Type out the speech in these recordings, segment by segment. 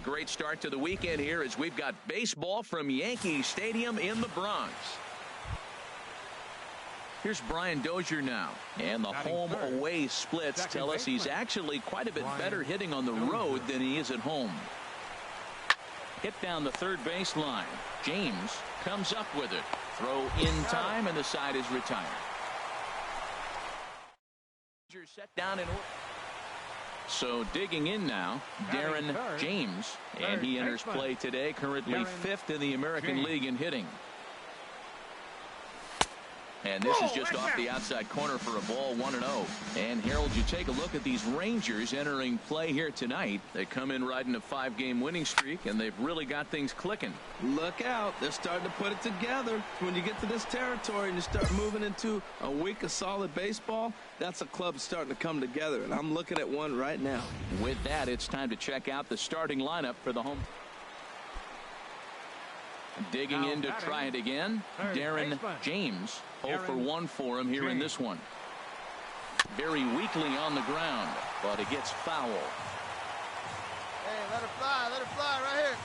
great start to the weekend here as we've got baseball from Yankee Stadium in the Bronx. Here's Brian Dozier now. And the home-away splits tell us he's actually quite a bit better hitting on the road than he is at home. Hit down the third base line. James comes up with it. Throw in time, and the side is retired. Set down in order. So digging in now, Darren James, and he enters play today, currently 5th in the American League in hitting. And this is just off the outside corner for a ball, 1-0. And Harold, you take a look at these Rangers entering play here tonight. They come in riding a 5-game winning streak, and they've really got things clicking. Look out. They're starting to put it together. When you get to this territory and you start moving into a week of solid baseball, that's a club starting to come together. And I'm looking at one right now. With that, it's time to check out the starting lineup for the home. Digging in to try it again, Darren James. 0 for 1 for him here in this one. Very weakly on the ground, but it gets foul. Hey, let her fly right here.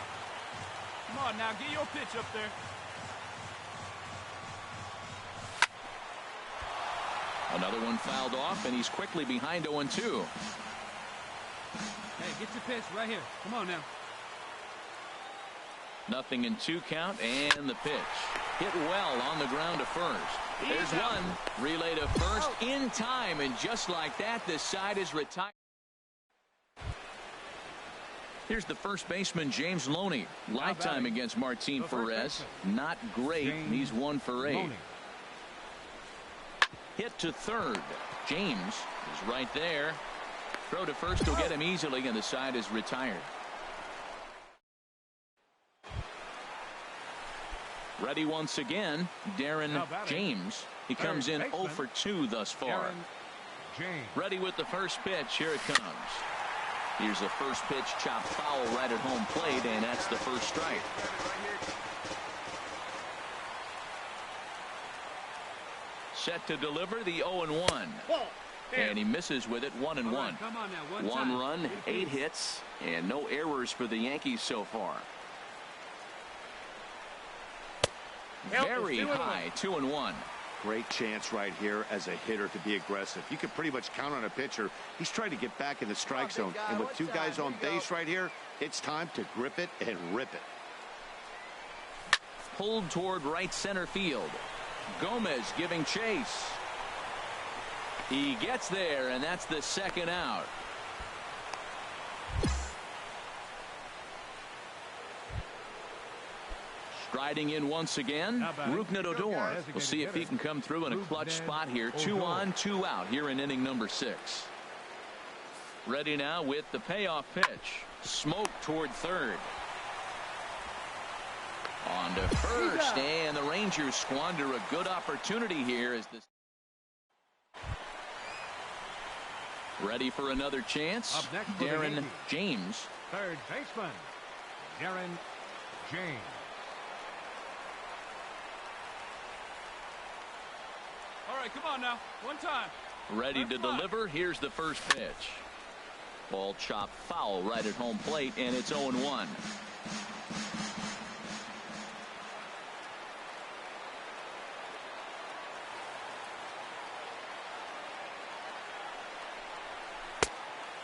Come on now, get your pitch up there. Another one fouled off, and he's quickly behind 0-2. Hey, get your pitch right here. Come on now. Nothing in 2 count, and the pitch. Hit well on the ground to first. There's one. Relay to first in time, and just like that, the side is retired. Here's the first baseman, James Loney. Lifetime against Martin Perez. Not great. He's 1 for 8. Hit to third. James is right there. Throw to first will get him easily, and the side is retired. Ready once again, Darren James. He comes in 0 for 2 thus far. Ready with the first pitch. Here it comes. Here's the first pitch, chopped foul right at home plate, and that's the first strike. Set to deliver the 0-1. And he misses with it, 1-1. 1 run, 8 hits, and no errors for the Yankees so far. Very high, 2-1. Great chance right here as a hitter to be aggressive. You can pretty much count on a pitcher. He's trying to get back in the strike zone. And with 2 guys on base right here, it's time to grip it and rip it. Pulled toward right center field. Gomez giving chase. He gets there, and that's the second out. Striding in once again, Rougned Odor. We'll see if he can come through in a clutch spot here. 2 on, 2 out here in inning number 6. Ready now with the payoff pitch. Smoke toward third. On to first, and the Rangers squander a good opportunity here as this. Ready for another chance. Darren James. Third baseman, Darren James. All right, come on now. One time. Ready to deliver. Here's the first pitch. Ball chopped foul right at home plate, and it's 0-1.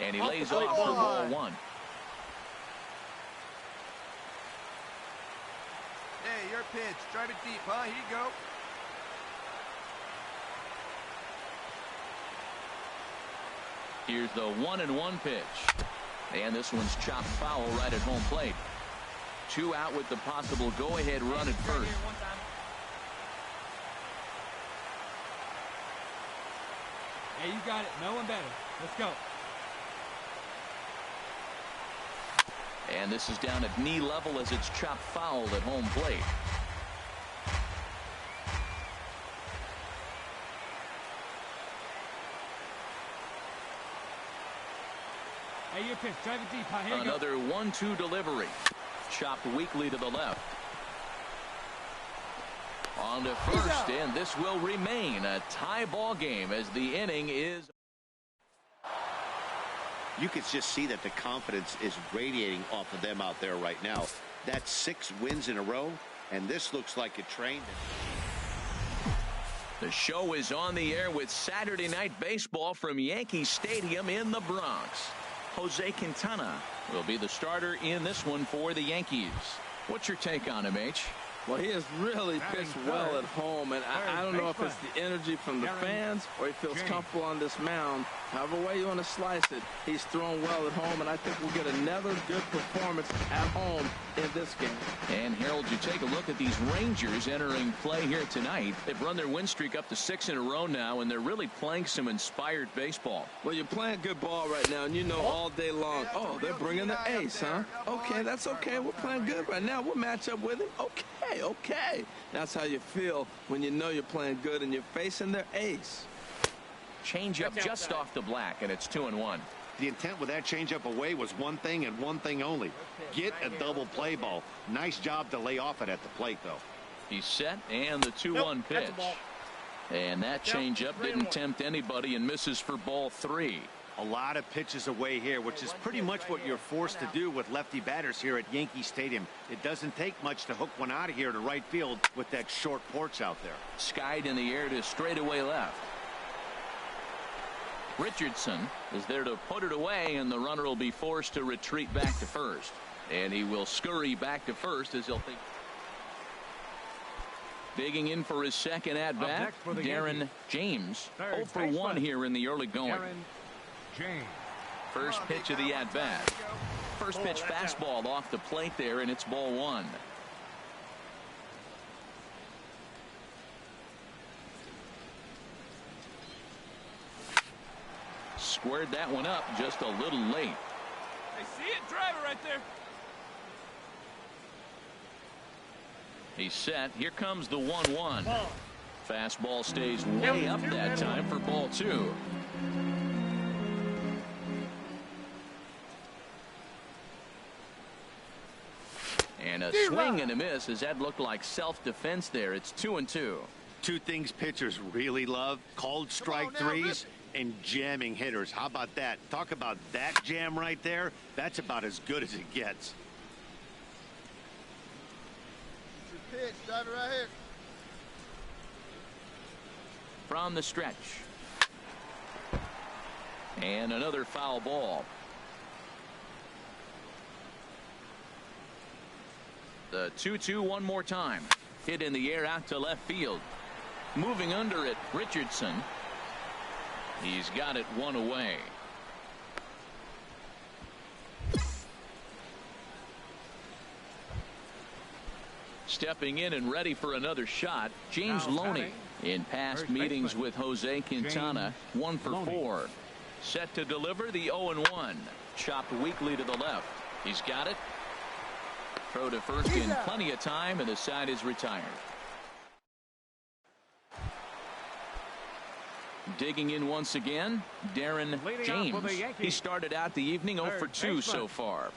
And he lays off for ball 1. Hey, your pitch. Drive it deep, huh? Here you go. Here's the 1-1 pitch. And this one's chopped foul right at home plate. 2 out with the possible go-ahead run at first. Hey, you got it. No one better. Let's go. And this is down at knee level as it's chopped foul at home plate. Hey, your pitch. Drive it deep. Here you Another 1-2 delivery. Chopped weakly to the left. On to first, and this will remain a tie ball game as the inning is. You can just see that the confidence is radiating off of them out there right now. That's 6 wins in a row, and this looks like a train. The show is on the air with Saturday Night Baseball from Yankee Stadium in the Bronx. Jose Quintana will be the starter in this one for the Yankees. What's your take on him, H? Well, he has really pitched well at home, and I don't know if it's the energy from the fans or he feels comfortable on this mound. However way you want to slice it, he's thrown well at home, and I think we'll get another good performance at home in this game. And, Harold, you take a look at these Rangers entering play here tonight. They've run their win streak up to 6 in a row now, and they're really playing some inspired baseball. Well, you're playing good ball right now, and you know all day long, oh, they're bringing the ace, huh? Okay, that's okay. We're playing good right now. We'll match up with him. Okay. That's how you feel when you know you're playing good and you're facing their ace. Change-up just off the black, and it's 2-1. The intent with that changeup away was one thing and one thing only. Get a double play ball. Nice job to lay off it at the plate, though. He's set, and the 2-1 pitch. And that changeup didn't tempt anybody and misses for ball 3. A lot of pitches away here, which is pretty much what you're forced to do with lefty batters here at Yankee Stadium. It doesn't take much to hook one out of here to right field with that short porch out there. Skied in the air to straightaway left. Richardson is there to put it away, and the runner will be forced to retreat back to first. And he will scurry back to first as he'll think. Digging in for his second at-bat, Darren James. 0 for 1 here in the early going. First pitch of the at-bat. First pitch fastball off the plate there, and it's ball 1. Squared that one up just a little late. I see it. Drive it right there. He's set. Here comes the 1-1. Fastball stays way up that time for ball 2. And a swing and a miss as that looked like self-defense there. It's 2-2. Two things pitchers really love: called strike threes and jamming hitters. How about that? Talk about that jam right there. That's about as good as it gets. Your pitch, drive it right here. From the stretch. And another foul ball. The 2-2 one more time. Hit in the air out to left field. Moving under it, Richardson. He's got it one away. Stepping in and ready for another shot, James Loney. In past meetings with Jose Quintana, 1 for 4. Set to deliver the 0-1. Chopped weakly to the left. He's got it. Throw to first in plenty of time, and the side is retired. Digging in once again, Darren James. He started out the evening 0 for 2 so far.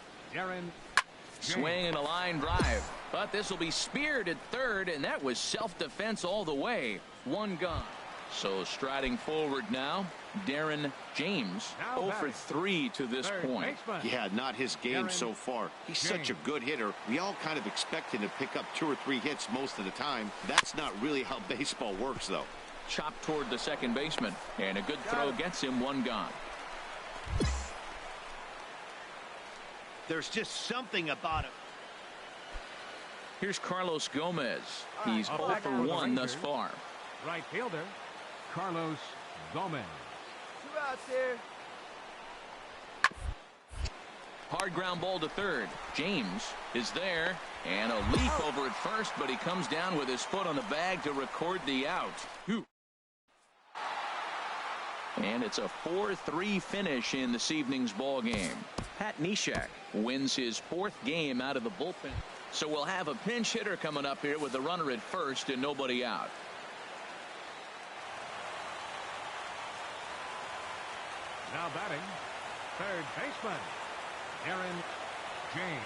Swing and a line drive, but this will be speared at third, and that was self-defense all the way. 1 gone. So striding forward now, Darren James, 0 for 3 to this point. Yeah, not his game so far. He's such a good hitter. We all kind of expect him to pick up 2 or 3 hits most of the time. That's not really how baseball works, though. Chopped toward the second baseman, and a good throw gets him 1 gone. There's just something about it. Here's Carlos Gomez. He's 0 for 1 thus far. Right fielder, Carlos Gomez. 2 outs here. Hard ground ball to third. James is there, and a leap over at first, but he comes down with his foot on the bag to record the out. And it's a 4-3 finish in this evening's ball game. Pat Neshek wins his 4th game out of the bullpen. So we'll have a pinch hitter coming up here with the runner at first and nobody out. Now batting, third baseman, Darren James.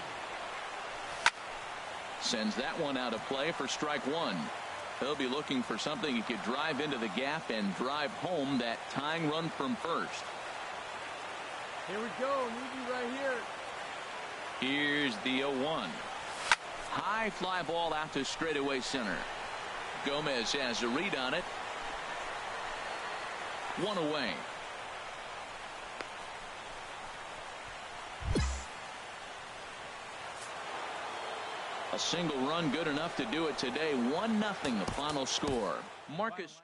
Sends that one out of play for strike 1. He'll be looking for something he could drive into the gap and drive home that tying run from first. Here we go. Need you right here. Here's the 0-1. High fly ball out to straightaway center. Gomez has a read on it. One away. A single run good enough to do it today. 1-0 the final score. Marcus.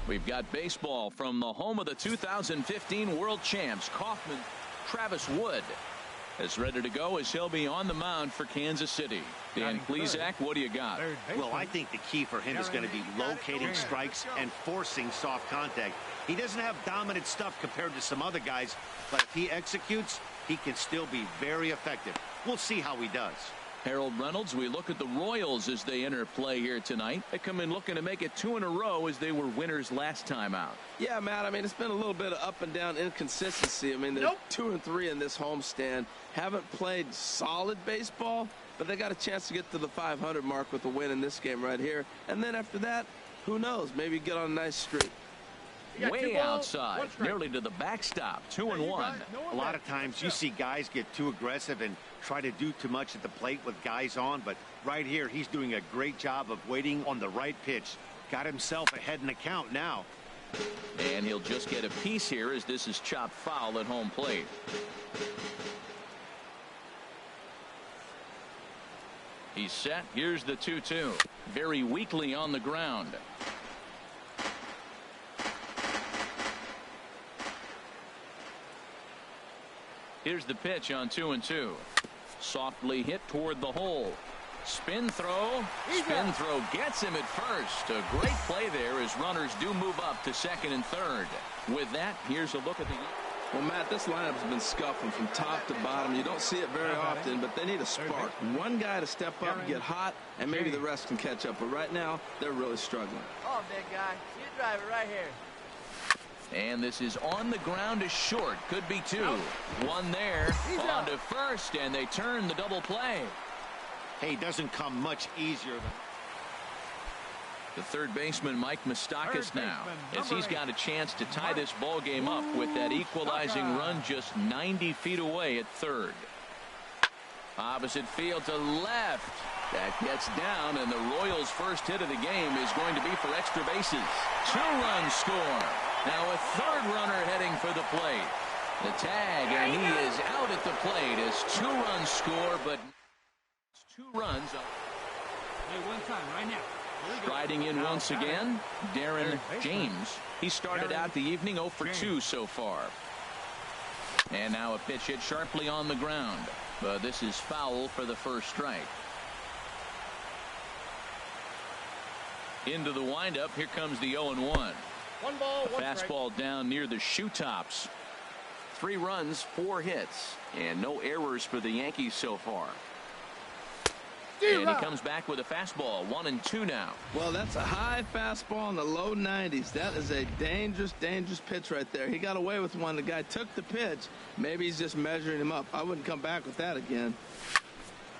We've got baseball from the home of the 2015 World Champs. Kaufman, Travis Wood is ready to go as he'll be on the mound for Kansas City. Dan Plesac, what do you got? Well, I think the key for him is going to be locating strikes and forcing soft contact. He doesn't have dominant stuff compared to some other guys, but if he executes, he can still be very effective. We'll see how he does. Harold Reynolds, we look at the Royals as they enter play here tonight. They come in looking to make it 2 in a row as they were winners last time out. Yeah, Matt, I mean, it's been a little bit of up and down inconsistency. I mean, they're 2-3 in this homestand. Haven't played solid baseball, but they got a chance to get to the 500 mark with a win in this game right here. And then after that, who knows? Maybe get on a nice streak. Way outside, nearly to the backstop. 2-1. A lot of times you see guys get too aggressive and try to do too much at the plate with guys on, but right here he's doing a great job of waiting on the right pitch. Got himself ahead in the count now. And he'll just get a piece here as this is chopped foul at home plate. He's set. Here's the 2-2. Very weakly on the ground. Here's the pitch on 2-2. Softly hit toward the hole. Spin throw. Spin throw gets him at first. A great play there as runners do move up to second and third. With that, here's a look at the... Well, Matt, this lineup's been scuffling from top to bottom. You don't see it very often, but they need a spark. One guy to step up, get hot, and maybe the rest can catch up. But right now, they're really struggling. Oh, big guy. You drive it right here. And this is on the ground to short. Could be 2. One there. On to first, and they turn the double play. Hey, doesn't come much easier than... The third baseman, Mike Moustakas, now, as he's got a chance to tie this ball game up with that equalizing run just 90 feet away at third. Opposite field to left. That gets down, and the Royals' first hit of the game is going to be for extra bases. 2-run score. Now a third runner heading for the plate. The tag, and he is out at the plate as 2-run score, but it's 2 runs. Hey, one time, right now. Striding in once again, Darren James. He started out the evening 0 for 2 so far. And now a pitch hit sharply on the ground. But this is foul for the first strike. Into the windup. Here comes the 0-1. 1 ball, 1 fastball strike. down near the shoe tops. 3 runs, 4 hits, and no errors for the Yankees so far. And he comes back with a fastball. 1-2 now. Well, that's a high fastball in the low 90s. That is a dangerous, dangerous pitch right there. He got away with one. The guy took the pitch. Maybe he's just measuring him up. I wouldn't come back with that again.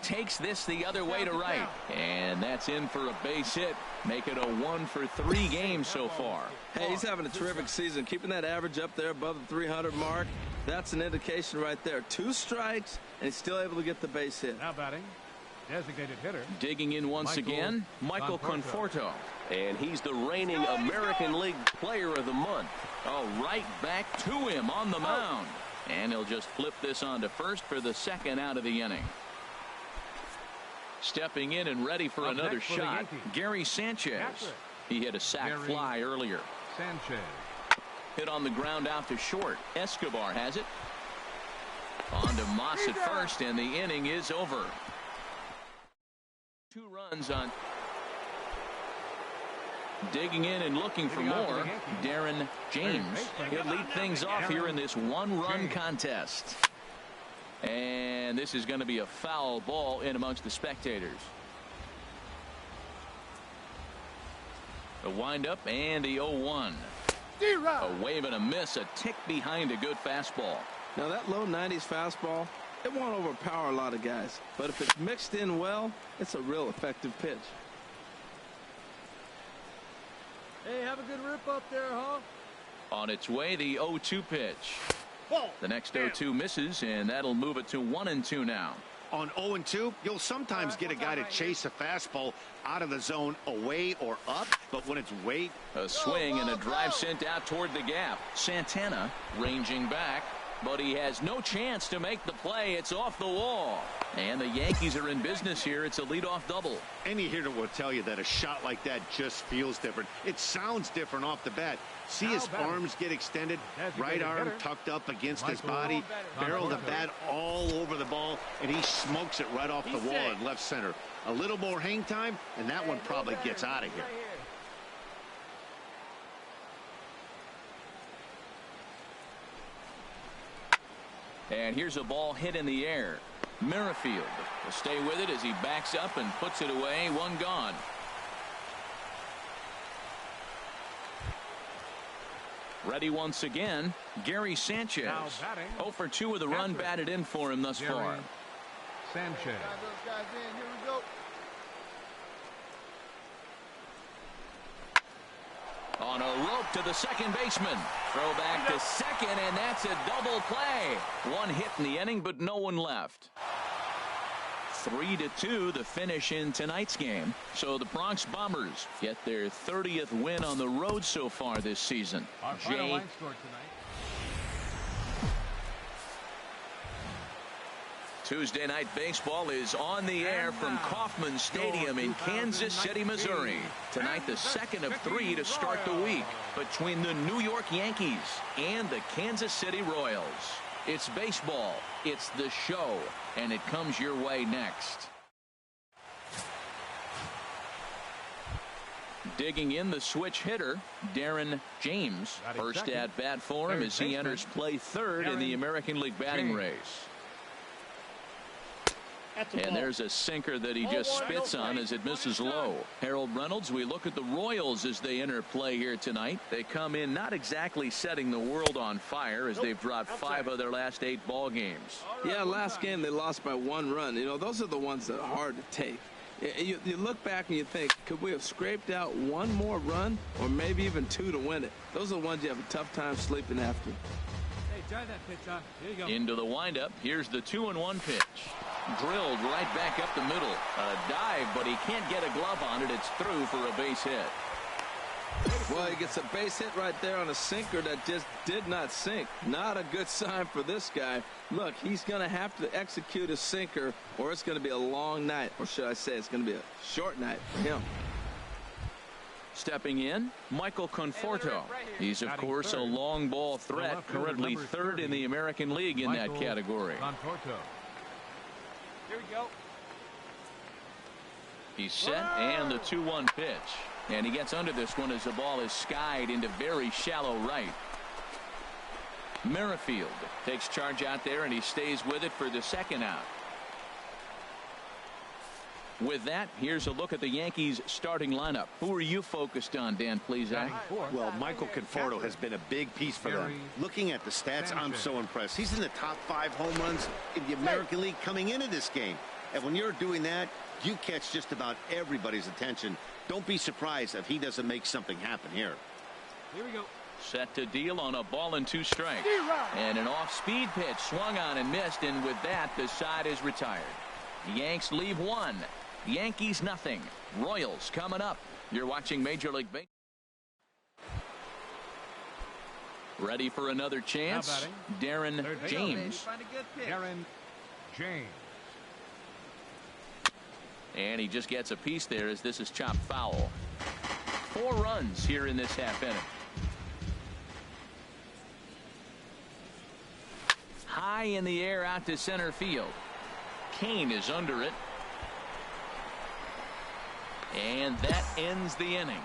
Takes this the other way to right. And that's in for a base hit. Make it a 1 for 3 games so far. Hey, he's having a terrific season. Keeping that average up there above the 300 mark. That's an indication right there. 2 strikes, and he's still able to get the base hit. Now batting, designated hitter. Digging in once again, Michael Conforto. And he's the reigning American League Player of the Month. Oh, right back to him on the mound. And he'll just flip this on to first for the second out of the inning. Stepping in and ready for another shot, Gary Sanchez. He hit a sac fly earlier. Sanchez. Hit on the ground out to short. Escobar has it. On to Moss at first, and the inning is over. 2 runs on. Digging in and looking for more, Darren James. He'll lead things off here in this 1-run contest. And this is going to be a foul ball in amongst the spectators. The windup and the 0-1. A wave and a miss, a tick behind a good fastball. Now that low 90s fastball, it won't overpower a lot of guys. But if it's mixed in well, it's a real effective pitch. Hey, have a good rip up there, huh? On its way, the 0-2 pitch. The next 0-2 misses, and that'll move it to 1-2 now. On 0-2, you'll sometimes get a guy to chase a fastball out of the zone away or up, but when it's way. A swing and a drive sent out toward the gap. Santana ranging back, but he has no chance to make the play. It's off the wall. And the Yankees are in business here. It's a leadoff double. Any hitter will tell you that a shot like that just feels different. It sounds different off the bat. See his arms get extended, right arm tucked up against his body, barrel the bat all over the ball, and he smokes it right off the wall in left center. A little more hang time, and that one probably gets out of here. And here's a ball hit in the air. Merrifield will stay with it as he backs up and puts it away. 1 gone. Ready once again, Gary Sanchez. 0 for 2 with a run batted in for him thus far. Sanchez. Got those guys in. Here we go. On a rope to the second baseman. Throw back to second, and that's a double play. 1 hit in the inning, but no one left. 3-2 the finish in tonight's game. So the Bronx Bombers get their 30th win on the road so far this season. Jay. Tuesday Night Baseball is on the air from Kauffman Stadium in Kansas City, Missouri. Tonight, the second of 3 to start the week between the New York Yankees and the Kansas City Royals. It's baseball, it's the show, and it comes your way next. Digging in the switch hitter, Darren James. First at bat for him as he enters play third in the American League batting race. And there's a sinker that he just spits on as it misses low. Harold Reynolds, we look at the Royals as they enter play here tonight. They come in not exactly setting the world on fire as they've dropped 5 of their last 8 ball games. Yeah, last game they lost by 1 run. You know, those are the ones that are hard to take. You look back and you think, could we have scraped out 1 more run or maybe even 2 to win it? Those are the ones you have a tough time sleeping after. Hey, drive that pitch up. There you go. Into the windup. Here's the 2-1 pitch. Drilled right back up the middle. A dive, but he can't get a glove on it. It's through for a base hit. Well, he gets a base hit right there on a sinker that just did not sink. Not a good sign for this guy. Look, he's going to have to execute a sinker or it's going to be a long night. Or should I say it's going to be a short night for him. Stepping in, Michael Conforto. He's, of course, a long ball threat, currently 3rd in the American League in that category. Here we go. He's set, and the 2-1 pitch. And he gets under this one as the ball is skied into very shallow right. Merrifield takes charge out there, and he stays with it for the second out. With that, here's a look at the Yankees starting lineup. Who are you focused on, Dan Plesac? Well, Michael Conforto has been a big piece for them. Looking at the stats, I'm so impressed. He's in the top 5 home runs in the American League coming into this game. And when you're doing that, you catch just about everybody's attention. Don't be surprised if he doesn't make something happen here. Here we go. Set to deal on a ball and 2 strikes. And an off-speed pitch swung on and missed, and with that, the side is retired. The Yanks leave 1. Yankees nothing. Royals coming up. You're watching Major League Baseball. Ready for another chance. Darren James. Darren James. And he just gets a piece there as this is chopped foul. 4 runs here in this half inning. High in the air out to center field. Kane is under it. And that ends the inning.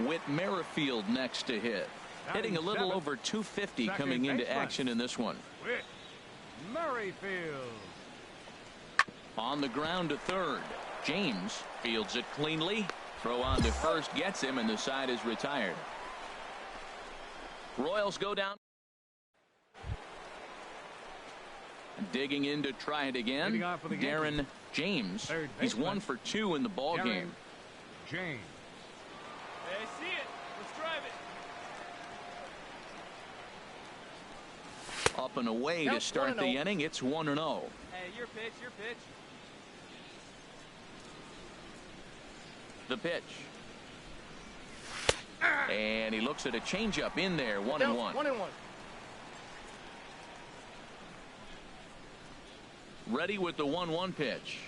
Whit Merrifield next to hit. Hitting a little over 250 coming into action in this one. Whit Merrifield. On the ground to third. James fields it cleanly. Throw on to first gets him, and the side is retired. Royals go down. Digging in to try it again. Darren James. He's 1 for 2 in the ball game. James. Hey, I see it. Let's drive it. Up and away to start the inning. It's 1-0. Hey, your pitch, your pitch. The pitch. And he looks at a changeup in there. 1-1. 1-1. Ready with the 1-1 pitch.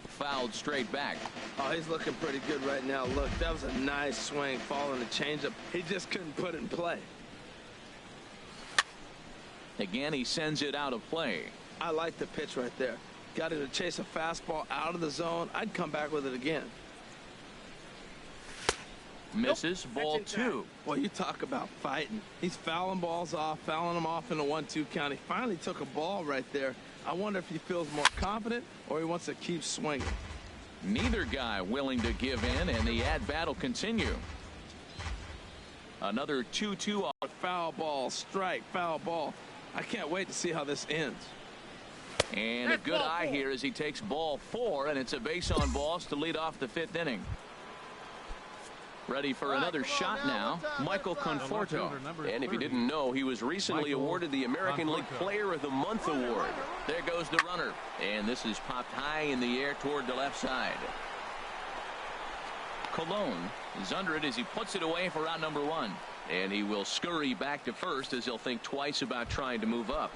Fouled straight back. Oh, he's looking pretty good right now. Look, that was a nice swing, following the changeup. He just couldn't put it in play. Again, he sends it out of play. I like the pitch right there. Got him to chase a fastball out of the zone. I'd come back with it again. Misses. Ball 2. Well, you talk about fighting. He's fouling balls off, fouling them off in a 1-2 count. He finally took a ball right there. I wonder if he feels more confident or he wants to keep swinging. Neither guy willing to give in, and the at-bat will continue. Another 2-2. Foul ball, strike, foul ball. I can't wait to see how this ends. And a good eye here as he takes ball 4, and it's a base on balls to lead off the 5th inning. Ready for another shot now. Michael Conforto. And if you didn't know, he was recently awarded the American League Player of the Month award. There goes the runner. And this is popped high in the air toward the left side. Colon is under it as he puts it away for out number 1. And he will scurry back to first as he'll think twice about trying to move up.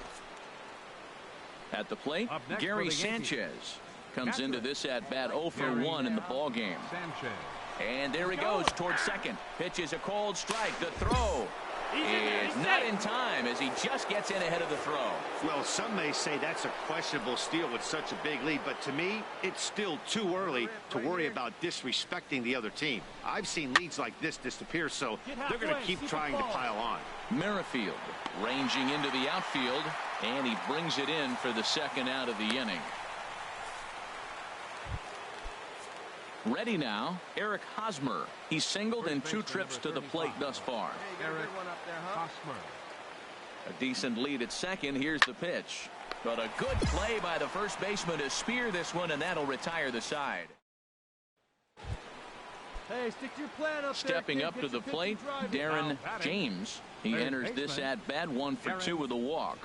At the plate, Gary Sanchez comes into this at bat 0 for 1 in the ball game. And there he goes towards second. Pitch is a cold strike. The throw is not in time as he just gets in ahead of the throw. Well, some may say that's a questionable steal with such a big lead, but to me, it's still too early to worry about disrespecting the other team. I've seen leads like this disappear, so they're going to keep trying to pile on. Merrifield ranging into the outfield, and he brings it in for the second out of the inning. Ready now, Eric Hosmer. He's singled in 2 trips to the plate thus far. A decent lead at second. Here's the pitch. But a good play by the first baseman to spear this one, and that'll retire the side. Hey, stick to your plan up Stepping there, up to the plate, Darren James. He enters this at bat 1 for 2 with a walk.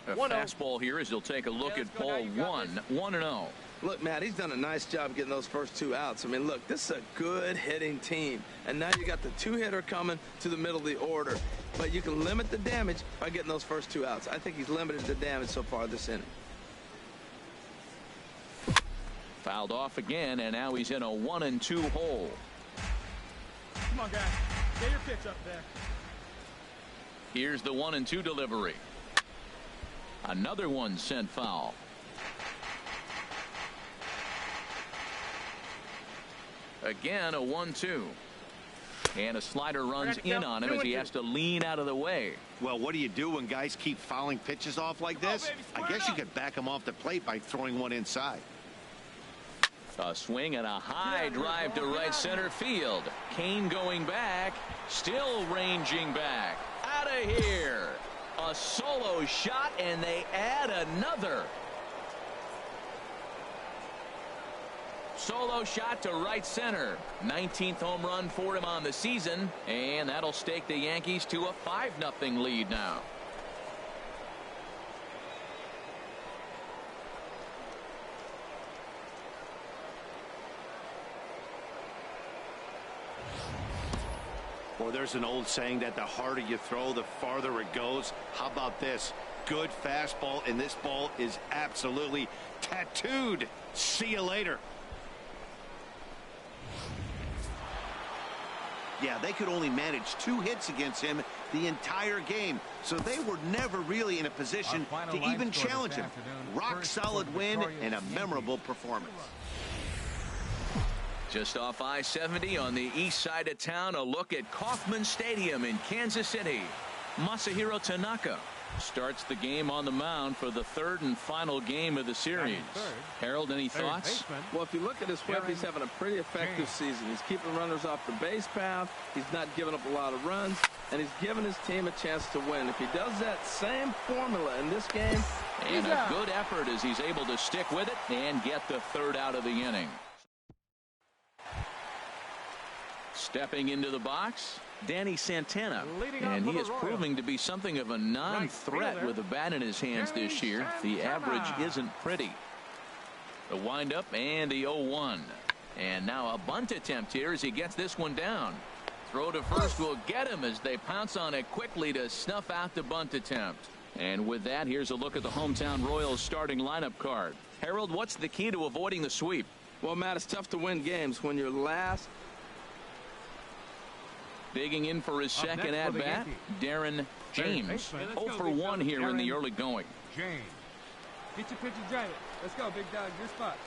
A fastball here as he'll take a look at ball 1. 1-0. Look, Matt, he's done a nice job getting those first 2 outs. I mean, look, this is a good hitting team. And now you got the 2-hitter coming to the middle of the order. But you can limit the damage by getting those first 2 outs. I think he's limited the damage so far this inning. Fouled off again, and now he's in a 1-2 hole. Come on, guys. Get your pitch up there. Here's the 1-2 delivery. Another one sent foul. Again, a 1-2. And a slider runs in on him as he has to lean out of the way. Well, what do you do when guys keep fouling pitches off like this? I guess you could back them off the plate by throwing one inside. A swing and a high drive to right center field. Kane going back, still ranging back. Out of here. A solo shot, and they add another. Solo shot to right center. 19th home run for him on the season, and that'll stake the Yankees to a 5-0 lead now. Or there's an old saying that the harder you throw, the farther it goes. How about this? Good fastball, and this ball is absolutely tattooed. See you later. Yeah, they could only manage 2 hits against him the entire game, so they were never really in a position to even challenge him. Rock solid win and a memorable performance. Just off I-70 on the east side of town, a look at Kauffman Stadium in Kansas City. Masahiro Tanaka starts the game on the mound for the 3rd and final game of the series. Harold, any thoughts? Well, if you look at his whip, he's having a pretty effective season. He's keeping runners off the base path. He's not giving up a lot of runs, and he's giving his team a chance to win. If he does that same formula in this game, and a good effort as he's able to stick with it and get the 3rd out of the inning. Stepping into the box, Danny Santana, and he is proving to be something of a non-threat with a bat in his hands this year. The average isn't pretty. The windup and the 0-1. And now a bunt attempt here as he gets this one down. Throw to first will get him as they pounce on it quickly to snuff out the bunt attempt. And with that, here's a look at the hometown Royals starting lineup card. Harold, what's the key to avoiding the sweep? Well, Matt, it's tough to win games when you're last. Digging in for his second at-bat, Darren James. 0 for 1 here in the early going. James. Get your pitches right. Let's go, big dog. Your spot.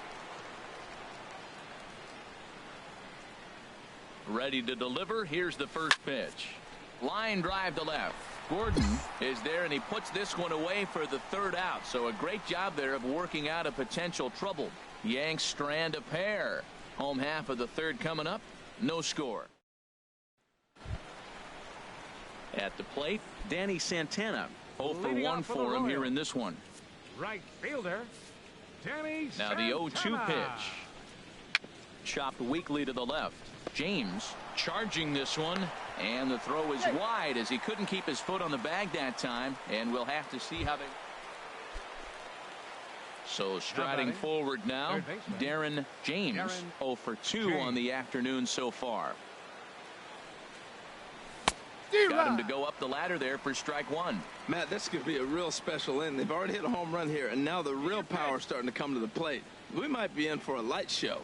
Ready to deliver. Here's the first pitch. Line drive to left. Gordon is there, and he puts this one away for the 3rd out. So a great job there of working out a potential trouble. Yanks strand a pair. Home half of the 3rd coming up. No score. At the plate, Danny Santana. 0 for 1 for him here in this one. Right fielder, Danny Now the 0-2 pitch. Chopped weakly to the left. James charging this one, and the throw is wide as he couldn't keep his foot on the bag that time, and we'll have to see how they. So striding forward now, Darren James. 0 for 2 on the afternoon so far. Got him to go up the ladder there for strike 1. Matt, this could be a real special inning. They've already hit a home run here, and now the real power is starting to come to the plate. We might be in for a light show.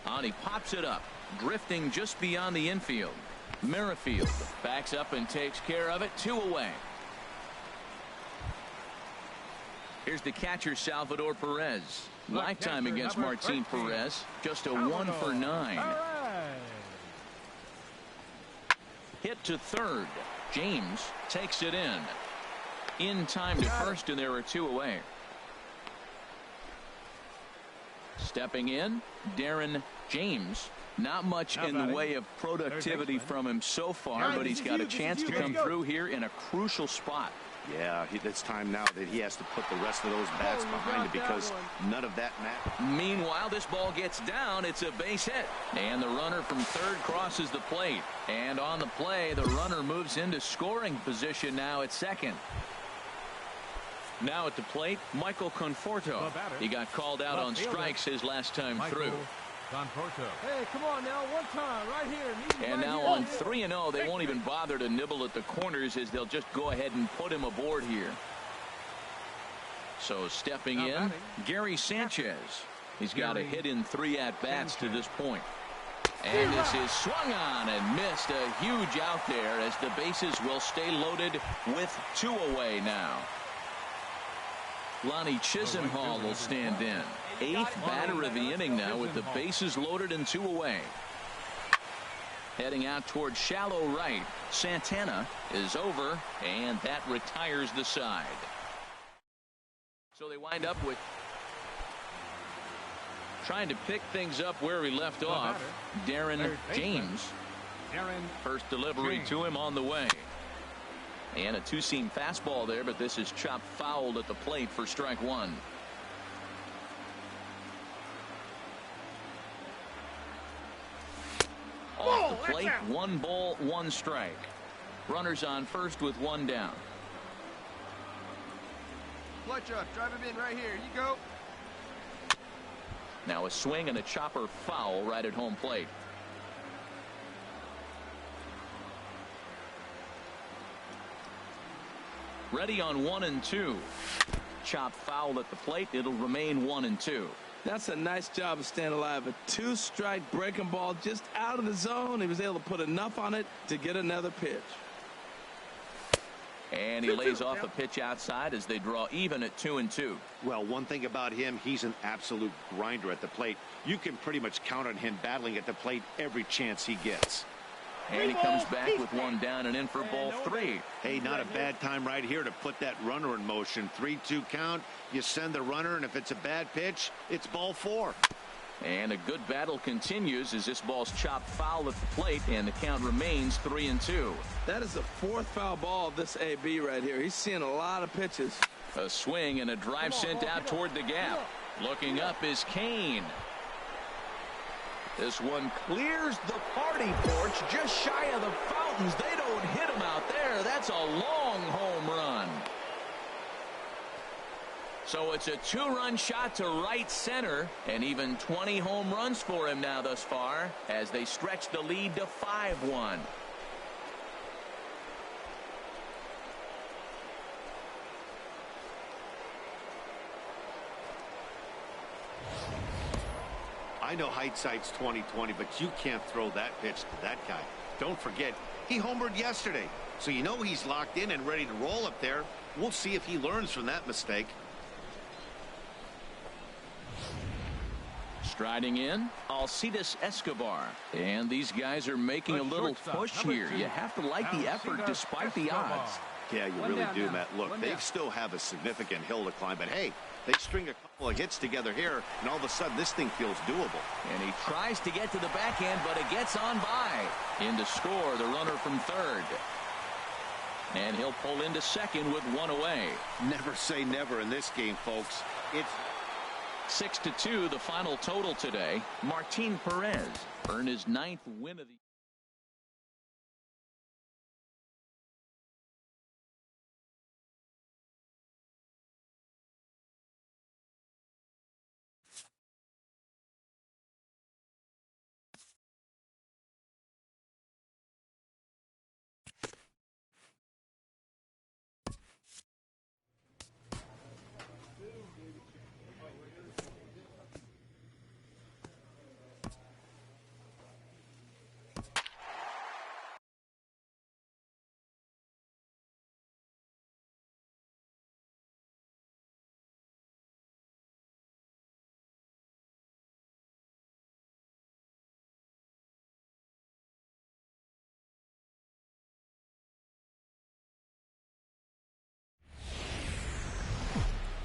On he pops it up, drifting just beyond the infield. Merrifield backs up and takes care of it. 2 away. Here's the catcher, Salvador Perez. Lifetime against Martin Perez. Just a 1 for 9. Hit to 3rd. James takes it in time to first, and there are 2 away. Stepping in, Darren James. Not much in the way of productivity from him so far, but he's got a chance to come through here in a crucial spot. Yeah, it's time now that he has to put the rest of those bats behind it because none of that matters. Meanwhile, this ball gets down. It's a base hit. And the runner from 3rd crosses the plate. And on the play, the runner moves into scoring position now at 2nd. Now at the plate, Michael Conforto. He got called out on strikes his last time through. Hey, come on now, one time, right here. And now on 3-0, they won't even bother to nibble at the corners as they'll just go ahead and put him aboard here. So stepping in, Gary Sanchez. He's got a hit in 3 at-bats to this point. And this is swung on and missed. A huge out there as the bases will stay loaded with 2 away now. Lonnie Chisenhall will stand in. 8th batter of the inning now with the bases loaded and 2 away. Heading out towards shallow right. Santana is over, and that retires the side. So they wind up with trying to pick things up where he left off. Darren James. First delivery to him on the way. And a 2-seam fastball there, but this is chopped fouled at the plate for strike 1. Off the plate, 1 ball, 1 strike. Runners on first with 1 down. Clutch up, drive him in right here. You go. Now a swing and a chopper foul right at home plate. Ready on 1-2. Chop foul at the plate. It'll remain 1-2. That's a nice job of staying alive. A 2-strike breaking ball just out of the zone. He was able to put enough on it to get another pitch. And he lays off a pitch outside as they draw even at 2-2. Well, one thing about him, he's an absolute grinder at the plate. You can pretty much count on him battling at the plate every chance he gets. And he comes back with one down and in for ball 3. Hey, not a bad time right here to put that runner in motion. 3-2 count. You send the runner, and if it's a bad pitch, it's ball 4. And a good battle continues as this ball's chopped foul at the plate, and the count remains 3-2. That is the 4th foul ball of this AB right here. He's seeing a lot of pitches. A swing and a drive sent out toward the gap. Looking up is Kane. This one clears the party porch just shy of the fountains. They don't hit him out there. That's a long home run. So it's a 2-run shot to right center, and even 20 home runs for him now thus far as they stretch the lead to 5-1. I know hindsight's 20/20, but you can't throw that pitch to that guy. Don't forget, he homered yesterday, so you know he's locked in and ready to roll up there. We'll see if he learns from that mistake. Striding in, Alcides Escobar. And these guys are making a little push here. You have to like the effort despite the odds. Yeah, you really do, Matt. Look, they still have a significant hill to climb, but hey, they string a couple of hits together here, and all of a sudden this thing feels doable. And he tries to get to the backhand, but it gets on by. In to score, the runner from third. And he'll pull into second with one away. Never say never in this game, folks. It's 6-2, the final total today. Martin Perez earned his 9th win of the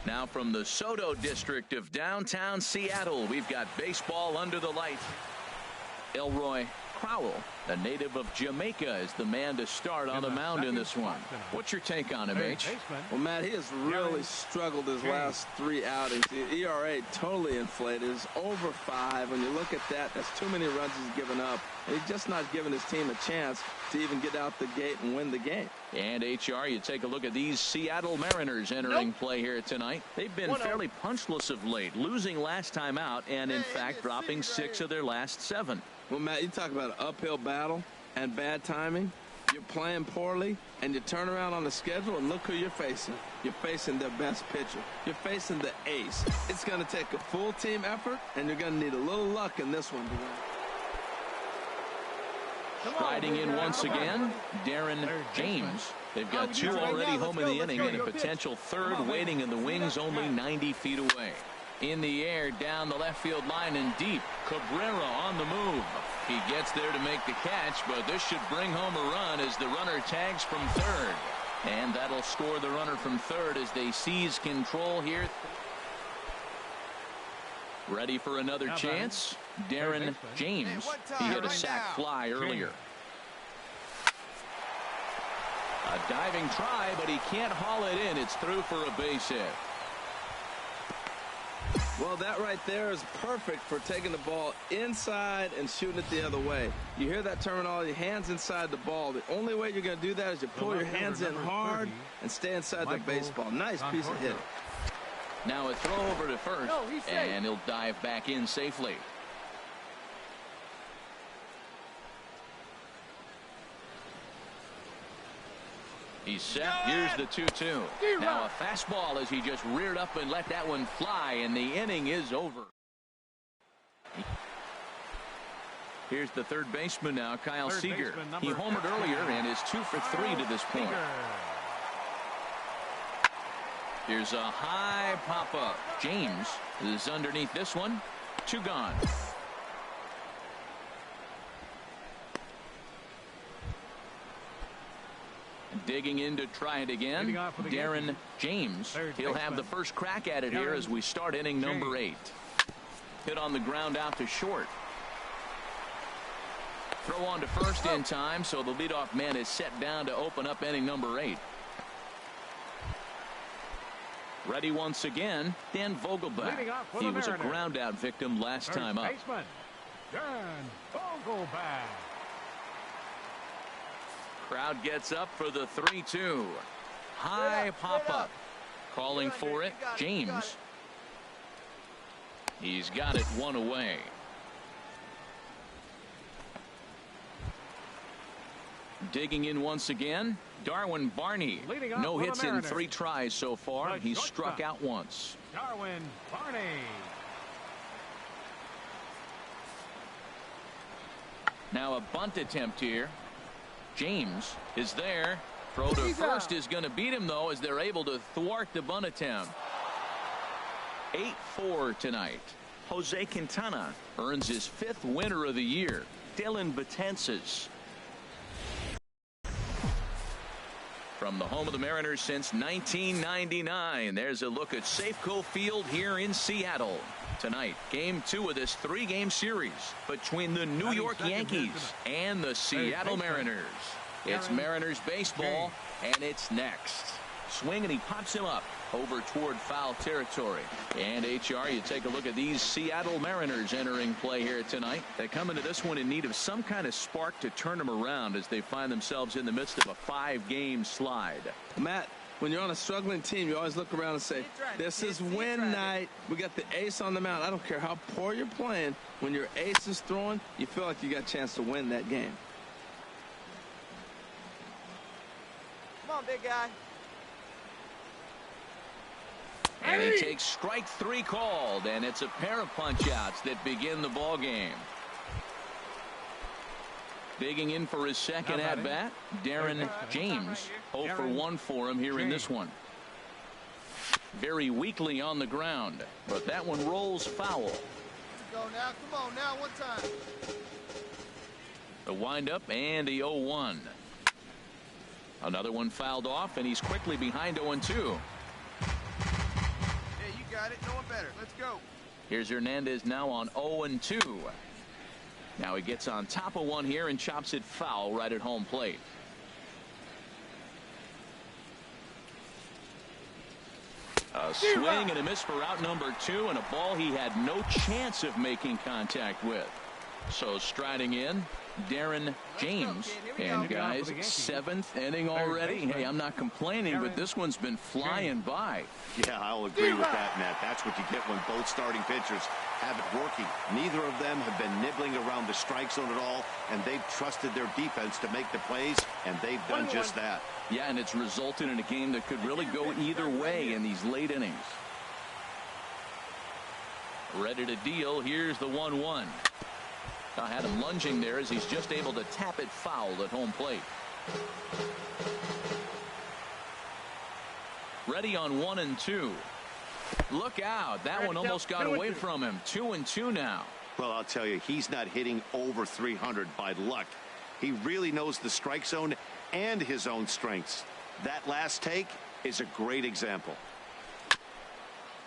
Now from the Soto district of downtown Seattle, we've got baseball under the light. Elroy Crowell, a native of Jamaica, is the man to start on the mound in this one. What's your take on him, H? Well, Matt, he has really struggled his last 3 outings. The ERA totally inflated. It's over 5. When you look at that, that's too many runs he's given up. And he's just not giving his team a chance to even get out the gate and win the game. And HR, you take a look at these Seattle Mariners entering play here tonight. They've been fairly punchless of late, losing last time out and, in fact, dropping 6 of their last 7. Well, Matt, you talk about an uphill battle and bad timing. You're playing poorly, and you turn around on the schedule, and look who you're facing. You're facing their best pitcher. You're facing the ace. It's going to take a full team effort, and you're going to need a little luck in this one to win. Striding in once again, Darren James. They've got 2 already home in the inning and a potential 3rd waiting in the wings only 90 feet away. In the air, down the left field line and deep. Cabrera on the move. He gets there to make the catch, but this should bring home a run as the runner tags from third. And that'll score the runner from third as they seize control here. Ready for another chance? Darren James. He hit a sac fly earlier. A diving try, but he can't haul it in. It's through for a base hit. Well, that right there is perfect for taking the ball inside and shooting it the other way. You hear that terminology, hands inside the ball. The only way you're going to do that is you pull your hands in hard and stay inside the baseball. Nice piece of hitting. Now a throw over to first, and he'll dive back in safely. He's set. Here's the 2-2. Now a fastball as he just reared up and let that one fly, and the inning is over. Here's the third baseman now, Kyle Seager. He homered earlier and is 2 for 3 to this point. Here's a high pop-up. James is underneath this one. 2 gone. Digging in to try it again, Darren James. He'll have the first crack at it here as we start inning number 8. Hit on the ground out to short. Throw on to first in time, so the leadoff man is set down to open up inning number 8. Ready once again, Dan Vogelback. He was a ground-out victim last time up. Baseman, Dan Vogelback. Crowd gets up for the 3-2. High pop-up. Calling for it, James. He's got it 1 away. Digging in once again, Darwin Barney. No hits in 3 tries so far. He's struck out once. Darwin Barney. Now a bunt attempt here. James is there. Throw to first is going to beat him, though, as they're able to thwart the bunt attempt. 8-4 tonight. Jose Quintana earns his 5th winner of the year. Dylan Betances. From the home of the Mariners since 1999, there's a look at Safeco Field here in Seattle. Tonight, game 2 of this 3-game series between the New York Yankees and the Seattle Mariners. It's Mariners baseball, and it's next. Swing, and he pops him up over toward foul territory. And HR, you take a look at these Seattle Mariners entering play here tonight. They come into this one in need of some kind of spark to turn them around as they find themselves in the midst of a 5-game slide. Matt, when you're on a struggling team, you always look around and say, this is win night. We got the ace on the mound. I don't care how poor you're playing. When your ace is throwing, you feel like you got a chance to win that game. Come on, big guy. And he takes strike 3 called, and it's a pair of punch-outs that begin the ball game. Digging in for his second at-bat, Darren James. 0 for 1 for him here in this one. Very weakly on the ground, but that one rolls foul. Go now. Come on now. One time. The windup and the 0-1. Another one fouled off, and he's quickly behind 0-2. Yeah, you got it. No one better. Let's go. Here's Hernandez now on 0-2. Now he gets on top of one here and chops it foul right at home plate. A swing and a miss for out number 2, and a ball he had no chance of making contact with. So striding in, Darren James. And guys, 7th inning already. Hey, I'm not complaining, but this one's been flying by. Yeah, I'll agree with that, Matt. That's what you get when both starting pitchers have it working. Neither of them have been nibbling around the strike zone at all, and they've trusted their defense to make the plays, and they've done just that. Yeah, and it's resulted in a game that could really go either way in these late innings. Ready to deal. Here's the 1-1. I had him lunging there as he's just able to tap it foul at home plate. Ready on 1-2. Look out. That one almost got away from him. 2-2 now. Well, I'll tell you, he's not hitting over 300 by luck. He really knows the strike zone and his own strengths. That last take is a great example.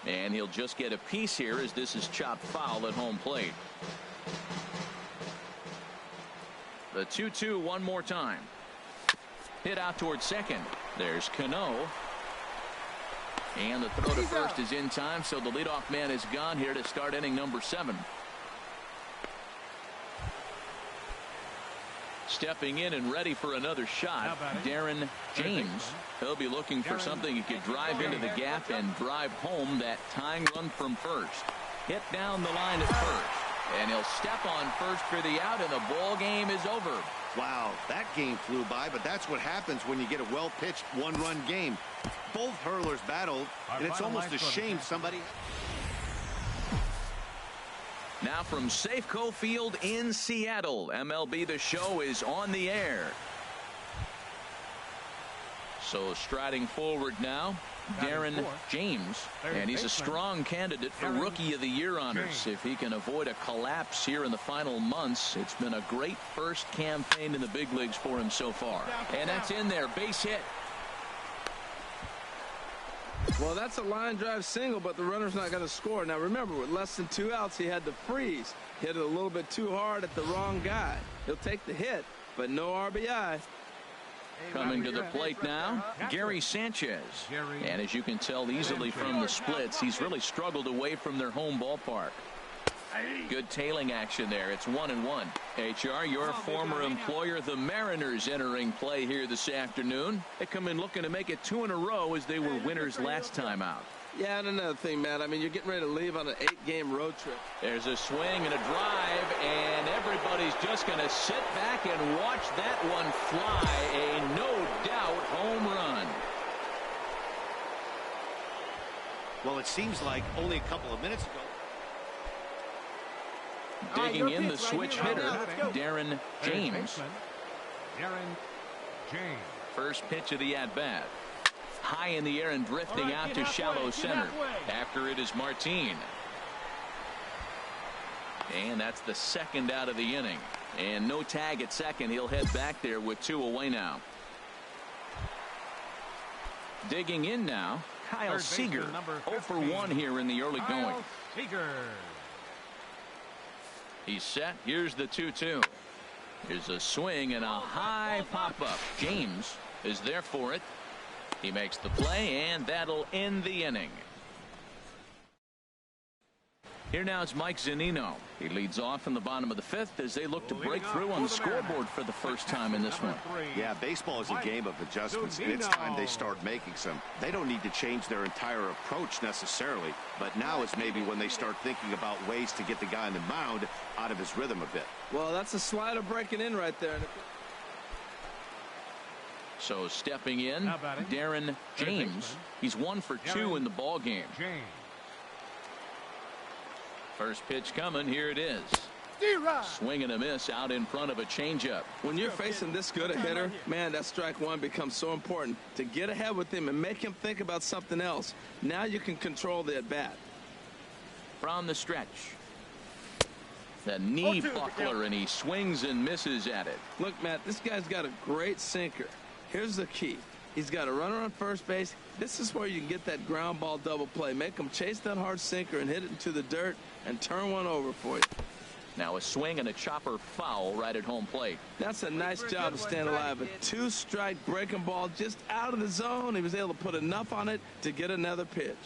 And he'll just get a piece here as this is chopped foul at home plate. The 2-2 one more time. Hit out towards second. There's Cano. And the throw to first is in time, so the leadoff man is gone here to start inning number 7. Stepping in and ready for another shot, Darren James. He'll be looking for something he could drive into the gap and drive home that tying run from first. Hit down the line at first. And he'll step on first for the out, and the ball game is over. Wow, that game flew by, but that's what happens when you get a well-pitched one-run game. Both hurlers battled, and it's almost a shame somebody... Now from Safeco Field in Seattle, MLB The Show is on the air. So striding forward now, Darren James, and he's a strong candidate for Rookie of the Year honors if he can avoid a collapse here in the final months. It's been a great first campaign in the big leagues for him so far. And that's in there, base hit. Well, that's a line drive single, but the runner's not going to score. Now, remember, with less than 2 outs, he had to freeze. Hit it a little bit too hard at the wrong guy. He'll take the hit, but no RBI. Coming to the plate now, Gary Sanchez. And as you can tell easily from the splits, he's really struggled away from their home ballpark. Good tailing action there. It's 1-1. HR, your former employer, the Mariners, entering play here this afternoon. They come in looking to make it 2 in a row as they were winners last time out. Yeah, and another thing, Matt. I mean, you're getting ready to leave on an 8-game road trip. There's a swing and a drive, and everybody's just going to sit back and watch that one fly. A no-doubt home run. Well, it seems like only a couple of minutes ago. Digging in the switch hitter, Darren James. First pitch of the at-bat. High in the air and drifting out to shallow center. After it is Martin. And that's the second out of the inning. And no tag at second. He'll head back there with 2 away now. Digging in now, Kyle Seager. 0 for 1 here in the early going. He's set. Here's the 2-2. Here's a swing and a high pop-up. James is there for it. He makes the play, and that'll end the inning. Here now is Mike Zunino. He leads off in the bottom of the 5th as they look to break through on the scoreboard for the first time in this one. Yeah, baseball is a game of adjustments, and it's time they start making some. They don't need to change their entire approach necessarily, but now is maybe when they start thinking about ways to get the guy on the mound out of his rhythm a bit. Well, that's a slider breaking in right there. So stepping in, Darren James. He's 1 for 2 in the ball game. First pitch coming. Here it is. Swing and a miss out in front of a changeup. When you're facing this good a hitter, man, that strike one becomes so important to get ahead with him and make him think about something else. Now you can control the at bat. From the stretch. The knee buckler, and he swings and misses at it. Look, Matt, this guy's got a great sinker. Here's the key. He's got a runner on first base. This is where you can get that ground ball double play. Make him chase that hard sinker and hit it into the dirt and turn one over for you. Now a swing and a chopper foul right at home plate. That's a nice job to stand alive. A 2-strike breaking ball just out of the zone. He was able to put enough on it to get another pitch.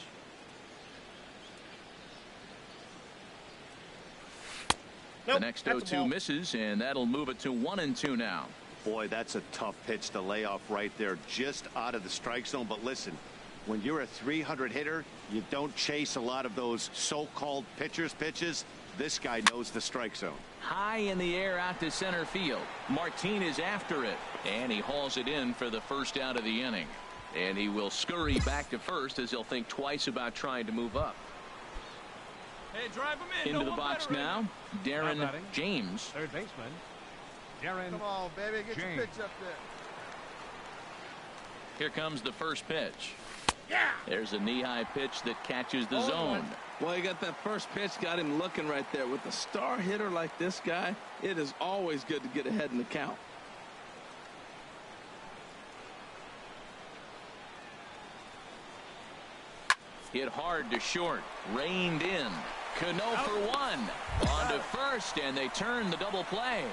The next 0-2 misses, and that'll move it to 1-2 now. Boy, that's a tough pitch to lay off right there, just out of the strike zone. But listen, when you're a 300 hitter, you don't chase a lot of those so-called pitcher's pitches. This guy knows the strike zone. High in the air out to center field. Martin is after it, and he hauls it in for the first out of the inning. And he will scurry back to first as he'll think twice about trying to move up. Hey, drive him in. Into the box now, Darren James. Third baseman, Darren. Come on, baby, get your pitch up there. Here comes the first pitch. Yeah. There's a knee-high pitch that catches the zone. Well, you got that first pitch, got him looking right there. With a star hitter like this guy, it is always good to get ahead in the count. Hit hard to short, reined in. Cano for one. On to first, and they turn the double play.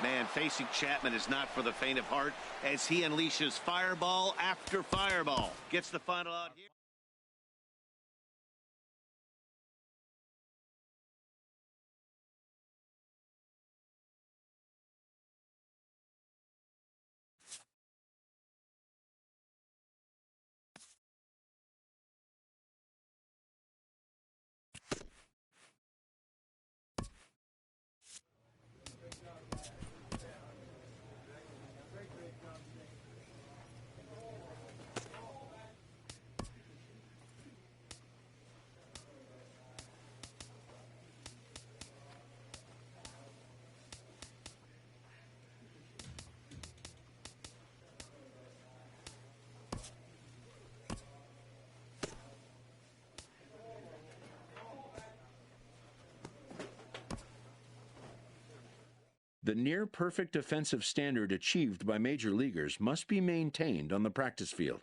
Man, facing Chapman is not for the faint of heart as he unleashes fireball after fireball. Gets the final out here. The near-perfect defensive standard achieved by major leaguers must be maintained on the practice field.